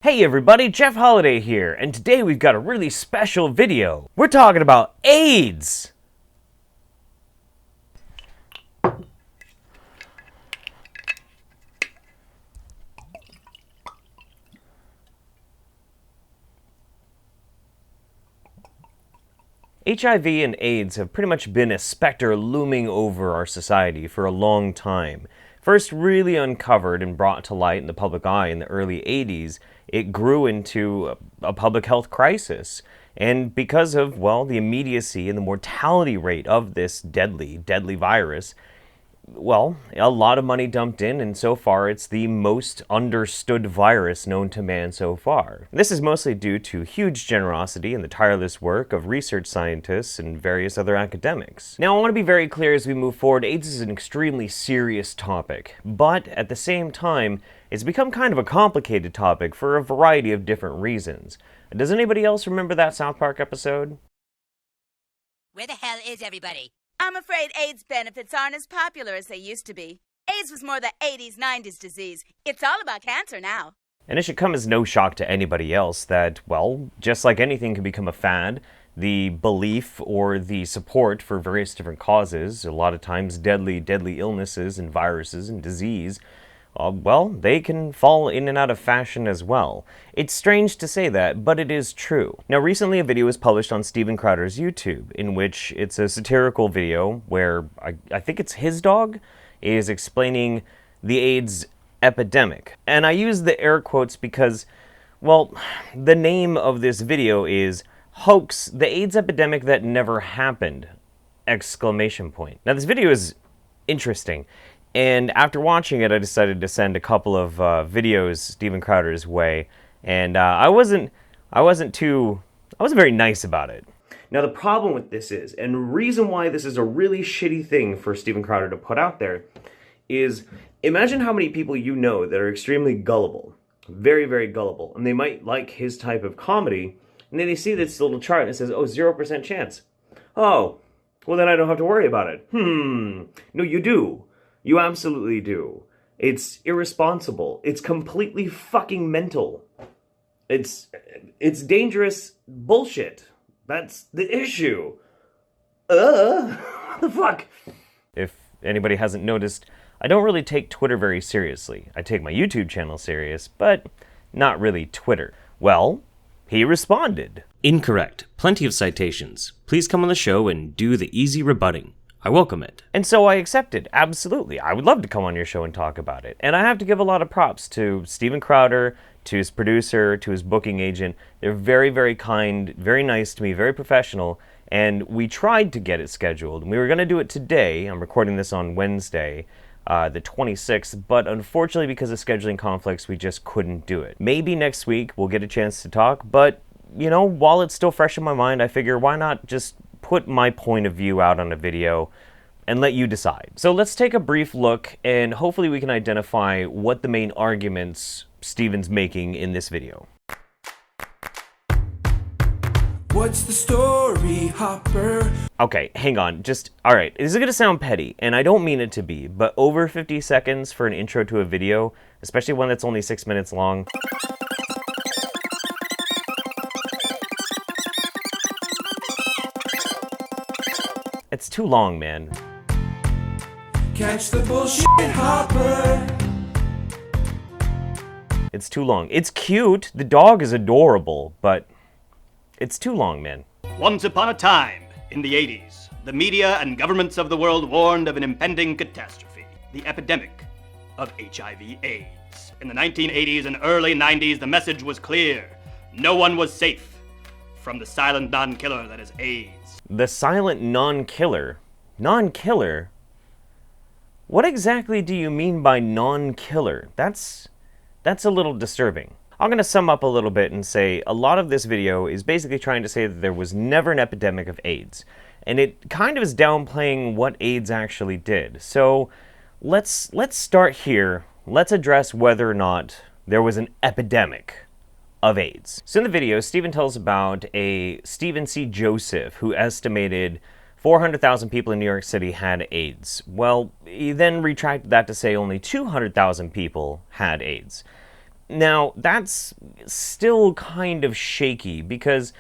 Hey everybody, Jeff Holiday here, and today we've got a really special video. We're talking about AIDS! HIV and AIDS have pretty much been a specter looming over our society for a long time. First really uncovered and brought to light in the public eye in the early 80s, it grew into a public health crisis. And because of, well, the immediacy and the mortality rate of this deadly virus, well, a lot of money dumped in, and so far it's the most understood virus known to man so far. This is mostly due to huge generosity and the tireless work of research scientists and various other academics. Now, I want to be very clear as we move forward, AIDS is an extremely serious topic, but at the same time, it's become kind of a complicated topic for a variety of different reasons. Does anybody else remember that South Park episode? Where the hell is everybody? I'm afraid AIDS benefits aren't as popular as they used to be. AIDS was more the 80s, 90s disease. It's all about cancer now. And it should come as no shock to anybody else that, well, just like anything can become a fad, the belief or the support for various different causes, a lot of times deadly illnesses and viruses and disease, well, they can fall in and out of fashion as well. It's strange to say that, but it is true. Now, recently a video was published on Steven Crowder's YouTube, in which it's a satirical video where I think it's his dog is explaining the AIDS epidemic. And I use the air quotes because, well, the name of this video is Hoax, the AIDS Epidemic That Never Happened! Exclamation point. Now, this video is interesting. And after watching it, I decided to send a couple of videos Steven Crowder's way, and I wasn't very nice about it. Now the problem with this is, and the reason why this is a really shitty thing for Steven Crowder to put out there, is imagine how many people you know that are extremely gullible, very gullible, and they might like his type of comedy, and then they see this little chart and it says, oh, 0% chance. Oh, well then I don't have to worry about it. No, you do. You absolutely do. It's irresponsible. It's completely fucking mental. It's dangerous bullshit. That's the issue. What the fuck? If anybody hasn't noticed, I don't really take Twitter very seriously. I take my YouTube channel serious, but not really Twitter. Well, he responded. Incorrect. Plenty of citations. Please come on the show and do the easy rebutting. I welcome it. And so I accepted, absolutely. I would love to come on your show and talk about it. And I have to give a lot of props to Steven Crowder, to his producer, to his booking agent. They're very kind, very nice to me, very professional, and we tried to get it scheduled. We were going to do it today. I'm recording this on Wednesday, the 26th, but unfortunately because of scheduling conflicts, we just couldn't do it. Maybe next week we'll get a chance to talk, but, you know, while it's still fresh in my mind, I figure why not just put my point of view out on a video and let you decide. So let's take a brief look and hopefully we can identify what the main arguments Steven's making in this video. What's the story, Hopper? Okay, hang on, alright, this is gonna sound petty, and I don't mean it to be, but over 50 seconds for an intro to a video, especially one that's only 6 minutes long, it's too long, man. Catch the bullshit, Hopper. It's too long. It's cute. The dog is adorable, but it's too long, man. Once upon a time, in the 80s, the media and governments of the world warned of an impending catastrophe, the epidemic of HIV/AIDS. In the 1980s and early 90s, the message was clear. No one was safe from the silent non-killer that is AIDS. The silent non-killer? Non-killer? What exactly do you mean by non-killer? That's a little disturbing. I'm going to sum up a little bit and say a lot of this video is basically trying to say that there was never an epidemic of AIDS. And it kind of is downplaying what AIDS actually did. So let's start here. Let's address whether or not there was an epidemic of AIDS. So in the video, Steven tells about a Stephen C. Joseph who estimated 400,000 people in New York City had AIDS. Well, he then retracted that to say only 200,000 people had AIDS. Now, that's still kind of shaky because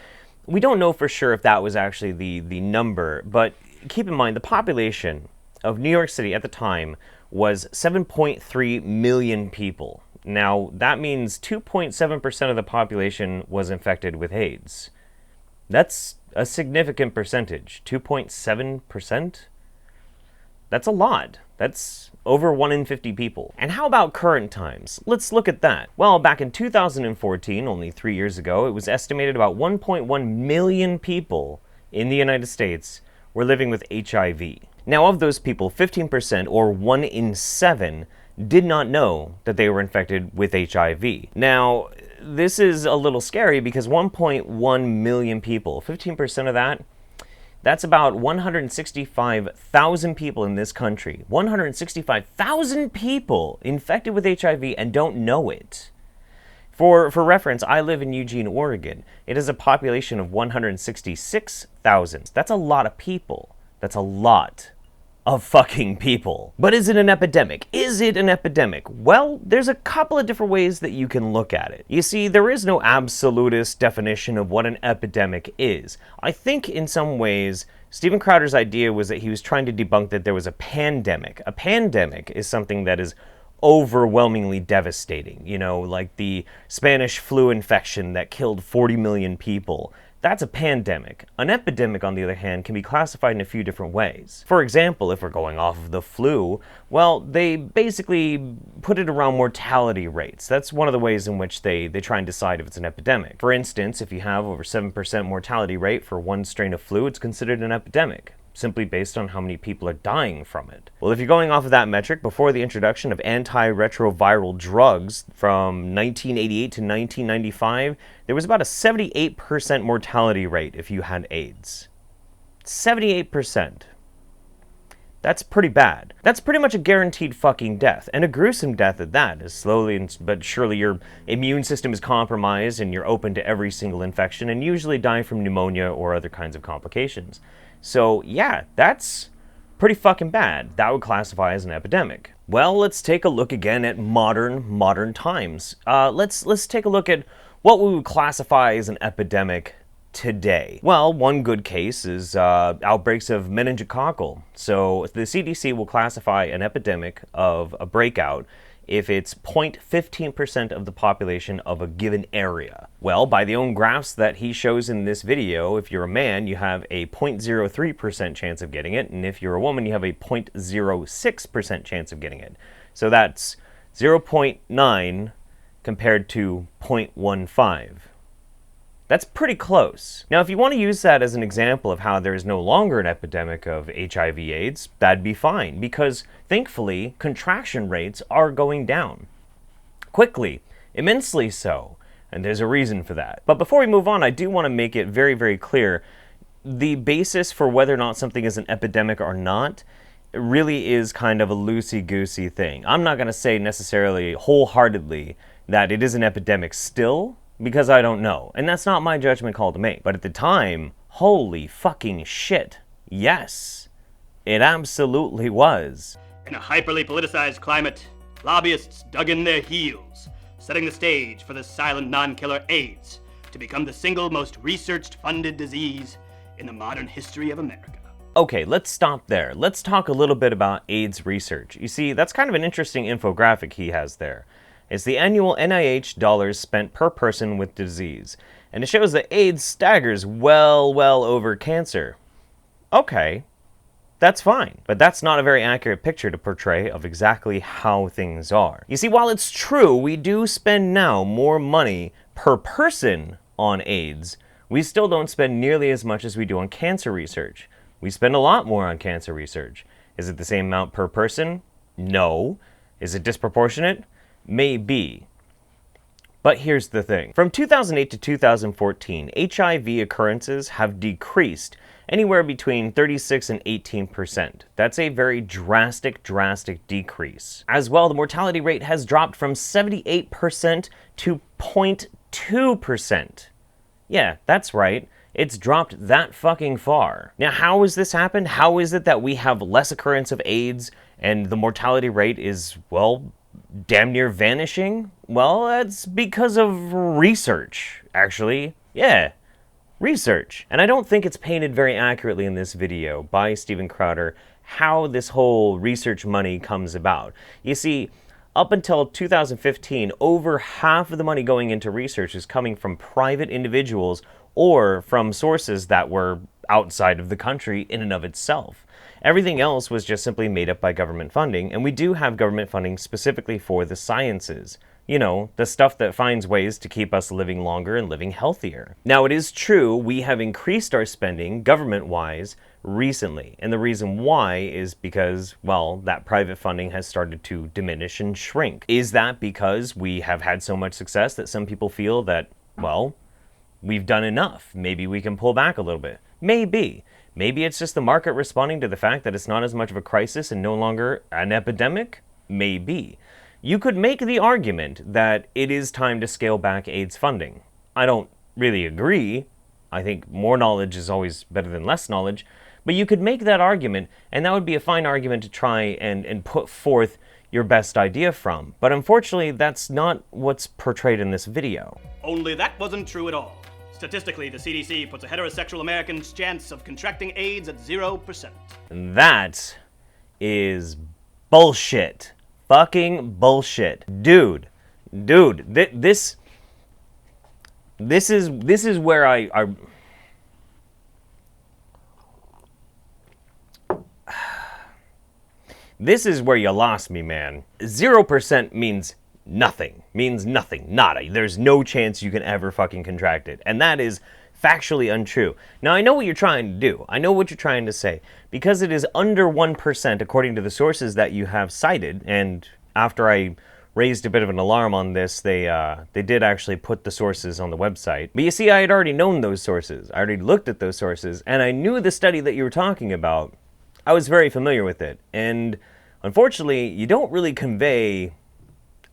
we don't know for sure if that was actually the number, but keep in mind the population of New York City at the time was 7.3 million people. Now, that means 2.7% of the population was infected with AIDS. That's a significant percentage. 2.7%? That's a lot. That's over 1 in 50 people. And how about current times? Let's look at that. Well, back in 2014, only 3 years ago, it was estimated about 1.1 million people in the United States were living with HIV. Now, of those people, 15%, or 1 in 7, did not know that they were infected with HIV. Now, this is a little scary because 1.1 million people, 15% of that, that's about 165,000 people in this country. 165,000 people infected with HIV and don't know it. For reference, I live in Eugene, Oregon. It has a population of 166,000. That's a lot of people. That's a lot of fucking people. But is it an epidemic? Is it an epidemic? Well, there's a couple of different ways that you can look at it. You see, there is no absolutist definition of what an epidemic is. I think in some ways, Steven Crowder's idea was that he was trying to debunk that there was a pandemic. A pandemic is something that is overwhelmingly devastating. You know, like the Spanish flu infection that killed 40 million people. That's a pandemic. An epidemic, on the other hand, can be classified in a few different ways. For example, if we're going off of the flu, well, they basically put it around mortality rates. That's one of the ways in which they try and decide if it's an epidemic. For instance, if you have over 7% mortality rate for one strain of flu, it's considered an epidemic, simply based on how many people are dying from it. Well, if you're going off of that metric, before the introduction of antiretroviral drugs from 1988 to 1995, there was about a 78% mortality rate if you had AIDS. 78%. That's pretty bad. That's pretty much a guaranteed fucking death, and a gruesome death at that, as slowly but surely your immune system is compromised and you're open to every single infection and usually die from pneumonia or other kinds of complications. So yeah, that's pretty fucking bad. That would classify as an epidemic. Well, let's take a look again at modern times. Let's take a look at what we would classify as an epidemic today. Well, one good case is outbreaks of meningococcal. So the CDC will classify an epidemic of a breakout if it's 0.15% of the population of a given area. Well, by the own graphs that he shows in this video, if you're a man, you have a 0.03% chance of getting it, and if you're a woman, you have a 0.06% chance of getting it. So that's 0.9 compared to 0.15. That's pretty close. Now, if you want to use that as an example of how there is no longer an epidemic of HIV/AIDS, that'd be fine, because thankfully, contraction rates are going down. Quickly, immensely so, and there's a reason for that. But before we move on, I do want to make it very, very clear, the basis for whether or not something is an epidemic or not really is kind of a loosey-goosey thing. I'm not going to say necessarily wholeheartedly that it is an epidemic still, because I don't know, and that's not my judgment call to make. But at the time, holy fucking shit, yes, it absolutely was. In a hyperly politicized climate, lobbyists dug in their heels, setting the stage for the silent non-killer AIDS to become the single most researched funded disease in the modern history of America. Okay, let's stop there. Let's talk a little bit about AIDS research. You see, that's kind of an interesting infographic he has there. It's the annual NIH dollars spent per person with disease, and it shows that AIDS staggers well over cancer. Okay, that's fine, but that's not a very accurate picture to portray of exactly how things are. You see, while it's true we do spend now more money per person on AIDS, we still don't spend nearly as much as we do on cancer research. We spend a lot more on cancer research. Is it the same amount per person? No. Is it disproportionate? Maybe. But here's the thing. From 2008 to 2014, HIV occurrences have decreased anywhere between 36 and 18%. That's a very drastic decrease. As well, the mortality rate has dropped from 78% to 0.2%. Yeah, that's right. It's dropped that fucking far. Now, how has this happened? How is it that we have less occurrence of AIDS and the mortality rate is, well, damn near vanishing? Well, that's because of research, actually. Yeah, research. And I don't think it's painted very accurately in this video by Steven Crowder how this whole research money comes about. You see, up until 2015, over half of the money going into research is coming from private individuals or from sources that were outside of the country in and of itself. Everything else was just simply made up by government funding, and we do have government funding specifically for the sciences. You know, the stuff that finds ways to keep us living longer and living healthier. Now, it is true we have increased our spending, government-wise, recently. And the reason why is because, well, that private funding has started to diminish and shrink. Is that because we have had so much success that some people feel that, well, we've done enough? Maybe we can pull back a little bit. Maybe. Maybe it's just the market responding to the fact that it's not as much of a crisis and no longer an epidemic? Maybe. You could make the argument that it is time to scale back AIDS funding. I don't really agree. I think more knowledge is always better than less knowledge. But you could make that argument, and that would be a fine argument to try and put forth your best idea from. But unfortunately, that's not what's portrayed in this video. Only that wasn't true at all. Statistically, the CDC puts a heterosexual American's chance of contracting AIDS at 0%. And that is bullshit. Fucking bullshit. Dude, this is where I this is where you lost me, man. 0% means nothing. Nada. There's no chance you can ever fucking contract it. And that is factually untrue. Now, I know what you're trying to do. I know what you're trying to say. Because it is under 1% according to the sources that you have cited, and after I raised a bit of an alarm on this, they did actually put the sources on the website. But you see, I had already known those sources. I already looked at those sources, and I knew the study that you were talking about. I was very familiar with it. And unfortunately, you don't really convey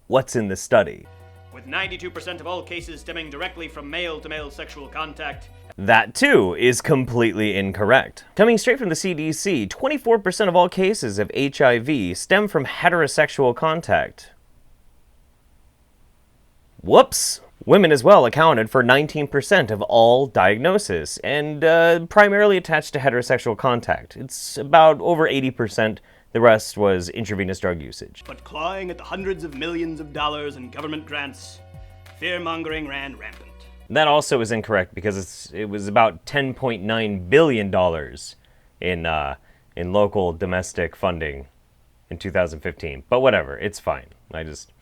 what's in the study. With 92% of all cases stemming directly from male-to-male sexual contact. That, too, is completely incorrect. Coming straight from the CDC, 24% of all cases of HIV stem from heterosexual contact. Whoops! Women as well accounted for 19% of all diagnoses, and primarily attached to heterosexual contact. It's about over 80%. The rest was intravenous drug usage. But clawing at the hundreds of millions of dollars in government grants, fear-mongering ran rampant. That also is incorrect because it was about $10.9 billion in local domestic funding in 2015. But whatever, it's fine. I just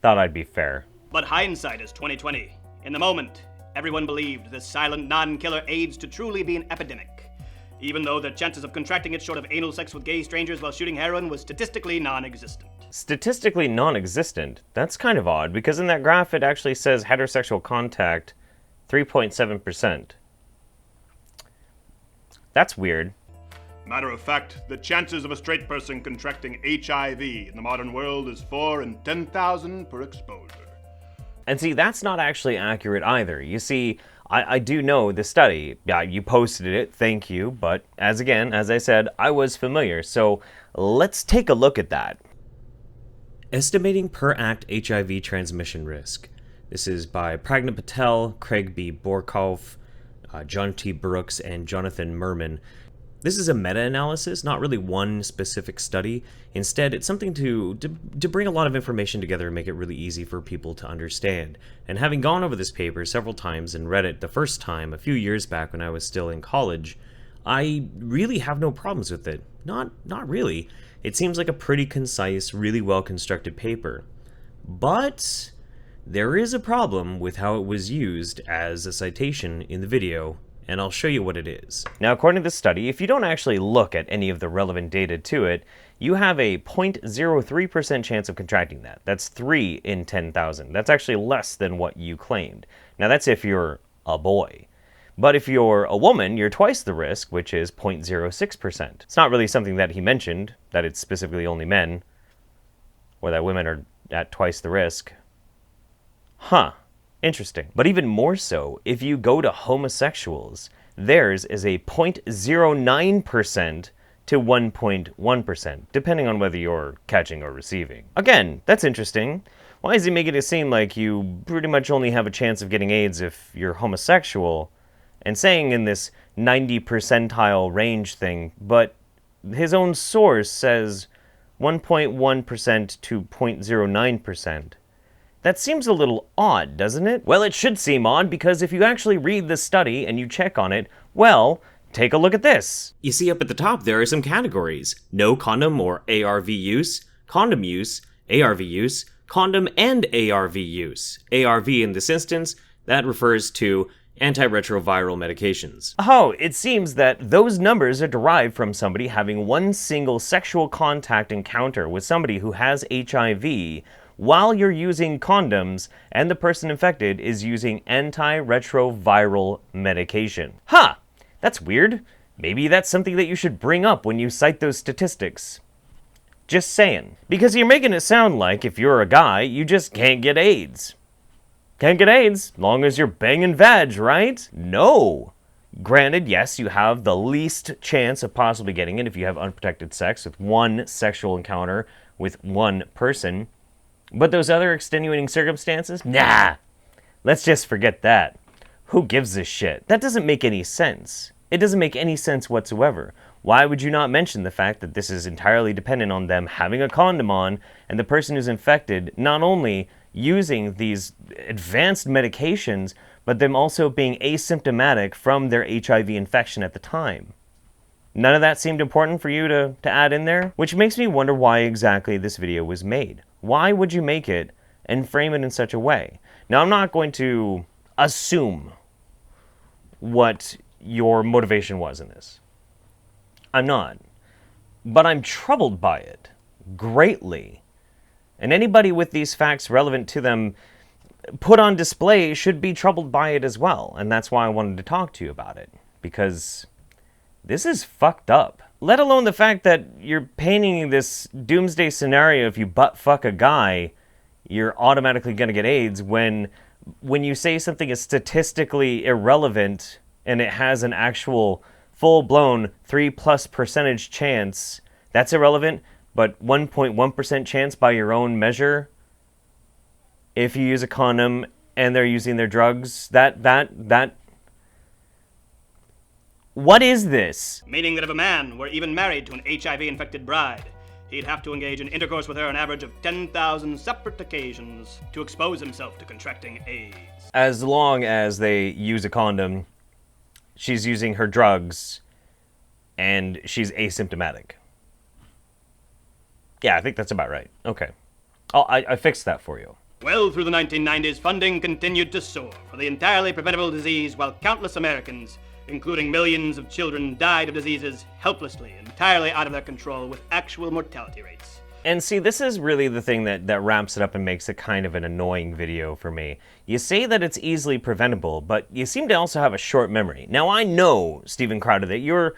thought I'd be fair. But hindsight is 20/20. In the moment, everyone believed this silent non-killer AIDS to truly be an epidemic, even though the chances of contracting it short of anal sex with gay strangers while shooting heroin was statistically non-existent. Statistically non-existent? That's kind of odd, because in that graph it actually says heterosexual contact 3.7%. That's weird. Matter of fact, the chances of a straight person contracting HIV in the modern world is 4 in 10,000 per exposure. And see, that's not actually accurate either. You see, I do know the study. Yeah, you posted it, thank you, but as I said, I was familiar, so let's take a look at that. Estimating per act HIV transmission risk. This is by Pragna Patel, Craig B. Borkhoff, John T. Brooks, and Jonathan Merman. This is a meta-analysis, not really one specific study. Instead, it's something to bring a lot of information together and make it really easy for people to understand. And having gone over this paper several times and read it the first time a few years back when I was still in college, I really have no problems with it. Not really. It seems like a pretty concise, really well-constructed paper. But there is a problem with how it was used as a citation in the video, and I'll show you what it is. Now, according to this study, if you don't actually look at any of the relevant data to it, you have a 0.03% chance of contracting that. That's 3 in 10,000. That's actually less than what you claimed. Now, that's if you're a boy. But if you're a woman, you're twice the risk, which is 0.06%. It's not really something that he mentioned, that it's specifically only men, or that women are at twice the risk. Huh. Interesting. But even more so, if you go to homosexuals, theirs is a 0.09% to 1.1%, depending on whether you're catching or receiving. Again, that's interesting. Why is he making it seem like you pretty much only have a chance of getting AIDS if you're homosexual, and saying in this 90 percentile range thing, but his own source says 1.1% to 0.09%. That seems a little odd, doesn't it? Well, it should seem odd because if you actually read the study and you check on it, well, take a look at this. You see up at the top there are some categories. No condom or ARV use, condom use, ARV use, condom and ARV use. ARV in this instance, that refers to antiretroviral medications. Oh, it seems that those numbers are derived from somebody having one single sexual contact encounter with somebody who has HIV while you're using condoms and the person infected is using antiretroviral medication. Huh, that's weird. Maybe that's something that you should bring up when you cite those statistics. Just saying. Because you're making it sound like if you're a guy, you just can't get AIDS. Can't get AIDS, long as you're banging vag, right? No. Granted, yes, you have the least chance of possibly getting it if you have unprotected sex with one sexual encounter with one person. But those other extenuating circumstances? Nah. Let's just forget that. Who gives a shit? That doesn't make any sense. It doesn't make any sense whatsoever. Why would you not mention the fact that this is entirely dependent on them having a condom on and the person who's infected not only using these advanced medications, but them also being asymptomatic from their HIV infection at the time? None of that seemed important for you to add in there? Which makes me wonder why exactly this video was made. Why would you make it and frame it in such a way? Now, I'm not going to assume what your motivation was in this. I'm not. But I'm troubled by it greatly. And anybody with these facts relevant to them put on display should be troubled by it as well. And that's why I wanted to talk to you about it. Because this is fucked up. Let alone the fact that you're painting this doomsday scenario if you butt fuck a guy, you're automatically going to get AIDS when you say something is statistically irrelevant and it has an actual full-blown 3+% chance, that's irrelevant, but 1.1% chance by your own measure, if you use a condom and they're using their drugs, that what is this? Meaning that if a man were even married to an HIV-infected bride, he'd have to engage in intercourse with her an average of 10,000 separate occasions to expose himself to contracting AIDS. As long as they use a condom, she's using her drugs, and she's asymptomatic. Yeah, I think that's about right. Okay. I fixed that for you. Well, through the 1990s, funding continued to soar for the entirely preventable disease, while countless Americans, including millions of children, died of diseases helplessly, entirely out of their control, with actual mortality rates. And see, this is really the thing that wraps it up and makes it kind of an annoying video for me. You say that it's easily preventable, but you seem to also have a short memory. Now, I know, Stephen Crowder, that you're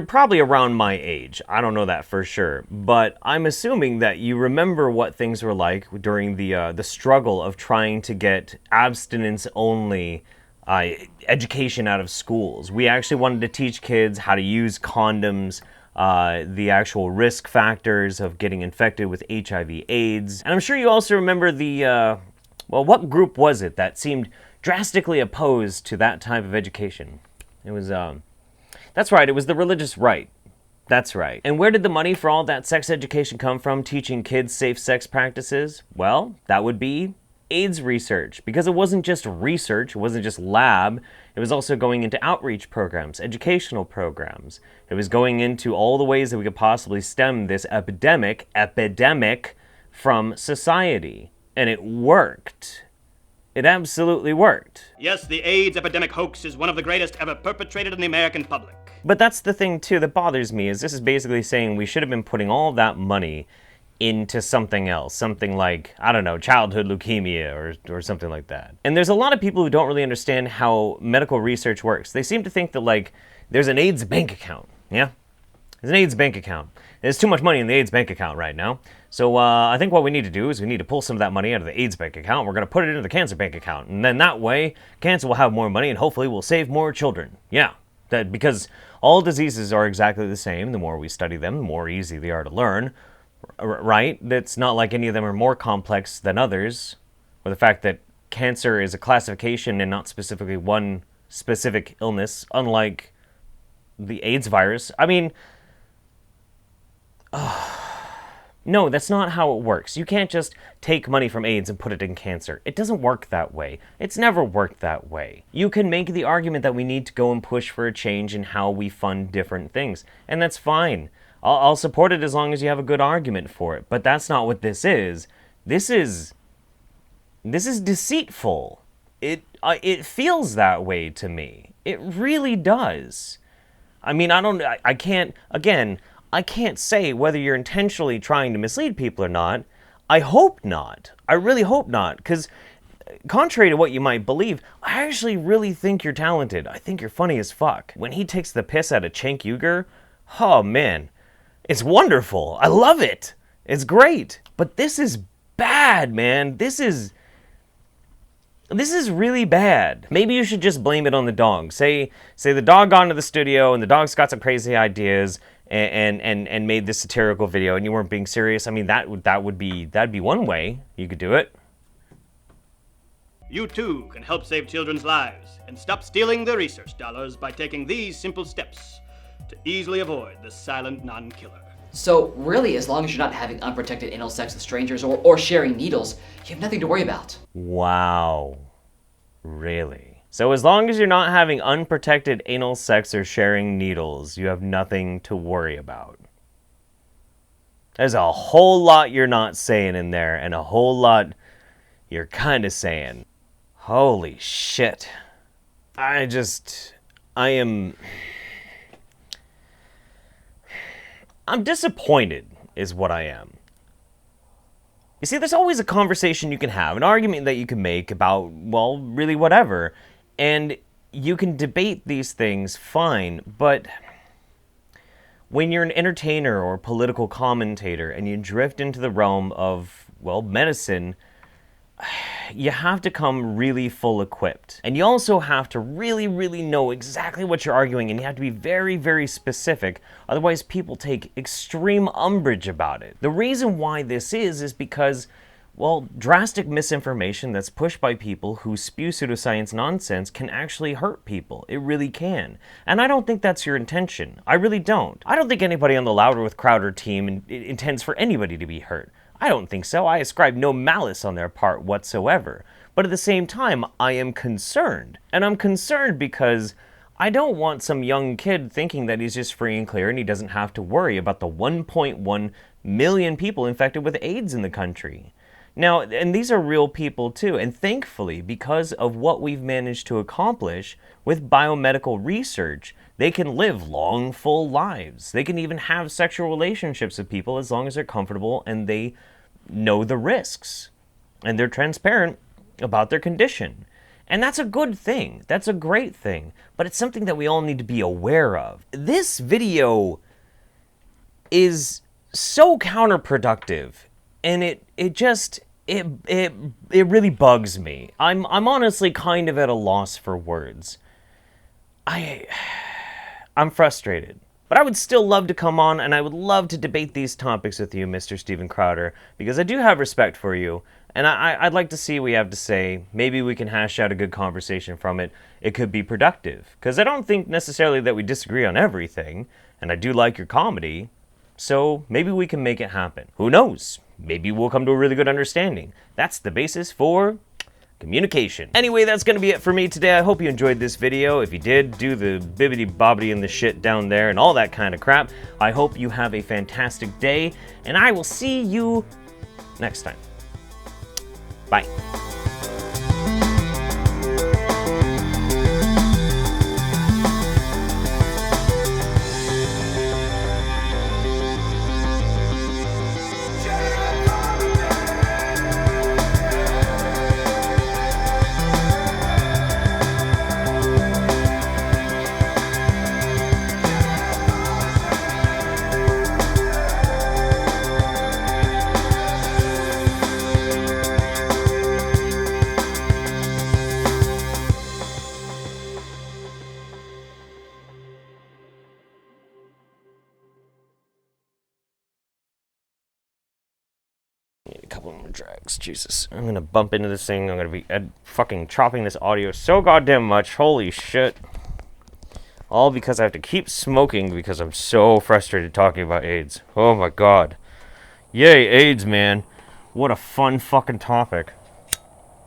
probably around my age. I don't know that for sure, but I'm assuming that you remember what things were like during the struggle of trying to get abstinence-only education out of schools. We actually wanted to teach kids how to use condoms, the actual risk factors of getting infected with HIV/AIDS. And I'm sure you also remember well, what group was it that seemed drastically opposed to that type of education? It was, that's right, it was the religious right. That's right. And where did the money for all that sex education come from, teaching kids safe sex practices? Well, that would be AIDS research, because it wasn't just research, it wasn't just lab, it was also going into outreach programs, educational programs. It was going into all the ways that we could possibly stem this epidemic from society. And it worked. It absolutely worked. Yes, the AIDS epidemic hoax is one of the greatest ever perpetrated in the American public. But that's the thing, too, that bothers me, is this is basically saying we should have been putting all that money into something else, something like, I don't know, childhood leukemia or something like that. And there's a lot of people who don't really understand how medical research works. They seem to think that, like, there's an AIDS bank account, yeah? There's an AIDS bank account. There's too much money in the AIDS bank account right now. So I think what we need to do is we need to pull some of that money out of the AIDS bank account. We're going to put it into the cancer bank account. And then that way, cancer will have more money and hopefully we'll save more children. Yeah, because All diseases are exactly the same. The more we study them, the more easy they are to learn, right? It's not like any of them are more complex than others, or the fact that cancer is a classification and not specifically one specific illness, unlike the AIDS virus. I mean, no, that's not how it works. You can't just take money from AIDS and put it in cancer. It doesn't work that way. It's never worked that way. You can make the argument that we need to go and push for a change in how we fund different things, and that's fine. I'll support it as long as you have a good argument for it, but that's not what this is. This is deceitful. It feels that way to me. It really does. I mean, I can't say whether you're intentionally trying to mislead people or not. I hope not. I really hope not, because contrary to what you might believe, I actually really think you're talented. I think you're funny as fuck. When he takes the piss out of Cenk Uygur, oh man, it's wonderful. I love it. It's great. But this is bad, man. This is really bad. Maybe you should just blame it on the dog. Say the dog got into the studio and the dog's got some crazy ideas and made this satirical video and you weren't being serious. I mean, that'd be one way you could do it. You too can help save children's lives and stop stealing their research dollars by taking these simple steps to easily avoid the silent non-killer. So really, as long as you're not having unprotected anal sex with strangers or sharing needles, you have nothing to worry about. Wow. Really? So as long as you're not having unprotected anal sex or sharing needles, you have nothing to worry about. There's a whole lot you're not saying in there, and a whole lot you're kind of saying. Holy shit. I'm disappointed, is what I am. You see, there's always a conversation you can have, an argument that you can make about, well, really whatever. And you can debate these things fine, but when you're an entertainer or political commentator and you drift into the realm of, well, medicine, you have to come really full equipped. And you also have to really, really know exactly what you're arguing, and you have to be very, very specific. Otherwise, people take extreme umbrage about it. The reason why this is because, well, drastic misinformation that's pushed by people who spew pseudoscience nonsense can actually hurt people. It really can. And I don't think that's your intention. I really don't. I don't think anybody on the Louder with Crowder team intends for anybody to be hurt. I don't think so. I ascribe no malice on their part whatsoever. But at the same time, I am concerned. And I'm concerned because I don't want some young kid thinking that he's just free and clear and he doesn't have to worry about the 1.1 million people infected with AIDS in the country. Now, and these are real people too, and thankfully, because of what we've managed to accomplish with biomedical research, they can live long, full lives. They can even have sexual relationships with people as long as they're comfortable and they know the risks. And they're transparent about their condition. And that's a good thing. That's a great thing. But it's something that we all need to be aware of. This video is so counterproductive, and it really bugs me. I'm honestly kind of at a loss for words. I'm frustrated. But I would still love to come on, and I would love to debate these topics with you, Mr. Steven Crowder, because I do have respect for you, and I'd like to see what you have to say. Maybe we can hash out a good conversation from it. It could be productive, because I don't think necessarily that we disagree on everything, and I do like your comedy, so maybe we can make it happen. Who knows? Maybe we'll come to a really good understanding. That's the basis for communication. Anyway, that's gonna be it for me today. I hope you enjoyed this video. If you did, do the bibbity bobbity and the shit down there and all that kind of crap. I hope you have a fantastic day, and I will see you next time. Bye. couple more drags. Jesus. I'm gonna bump into this thing. I'm gonna be fucking chopping this audio so goddamn much. Holy shit. All because I have to keep smoking because I'm so frustrated talking about AIDS. Oh my god. Yay, AIDS, man. What a fun fucking topic.